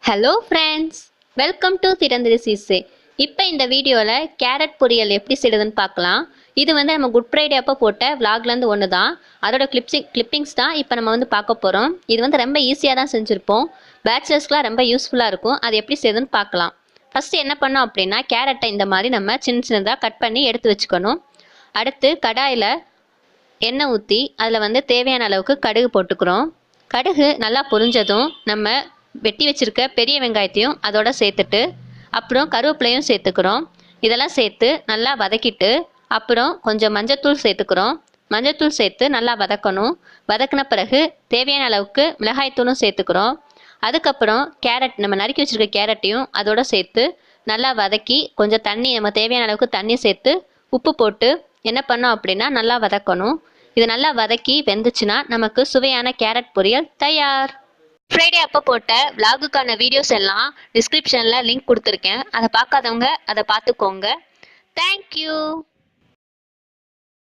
Hello friends, welcome to திறந்திரு சீசே. இப்போ இந்த வீடியோவில் கேரட் பொரியல் எப்படி செய்யுதுன்னு பார்க்கலாம். இது நம்ம குட் ஃப்ரைடே அப்போ போட்ட விலாக்லேருந்து ஒன்று தான். அதோட கிளிப்பிங்ஸ் தான் இப்போ நம்ம பார்க்க போகிறோம். இது ரொம்ப ஈஸியாக தான் செஞ்சுருப்போம். பேச்சுலர்ஸ்க்குலாம் ரொம்ப யூஸ்ஃபுல்லாக இருக்கும். அது எப்படி செய்யுதுன்னு பார்க்கலாம். ஃபஸ்ட்டு என்ன பண்ணோம் அப்படின்னா, கேரட்டை இந்த மாதிரி நம்ம சின்ன சின்னதாக கட் பண்ணி எடுத்து வச்சுக்கணும். அடுத்து கடாயில் எண்ணெய் ஊற்றி அதில் தேவையான அளவுக்கு கடுகு போட்டுக்கிறோம். கடுகு நல்லா பொரிஞ்சதும் நம்ம வெட்டி வச்சிருக்க பெரிய வெங்காயத்தையும் அதோட சேர்த்துட்டு அப்புறம் கருவேப்பிலையும் சேர்த்துக்கிறோம். இதெல்லாம் சேர்த்து நல்லா வதக்கிட்டு அப்புறம் கொஞ்சம் மஞ்சத்தூள் சேர்த்துக்கிறோம். மஞ்சத்தூள் சேர்த்து நல்லா வதக்கணும். வதக்கின பிறகு தேவையான அளவுக்கு மிளகாய்த்தூளும் சேர்த்துக்கிறோம். அதுக்கப்புறம் கேரட் நம்ம நறுக்கி வச்சிருக்க கேரட்டையும் அதோட சேர்த்து நல்லா வதக்கி கொஞ்சம் தண்ணி நம்ம தேவையான அளவுக்கு தண்ணி சேர்த்து உப்பு போட்டு என்ன பண்ணோம் அப்படின்னா நல்லா வதக்கணும். இது நல்லா வதக்கி வெந்துச்சுன்னா நமக்கு சுவையான கேரட் பொரியல் தயார். ஃப்ரைடே அப்போ போட்ட விலாகுக்கான வீடியோஸ் எல்லாம் டிஸ்கிரிப்ஷனில் லிங்க் கொடுத்துருக்கேன். அதை பார்க்காதவங்க அதை பார்த்துக்கோங்க. தேங்க்யூ.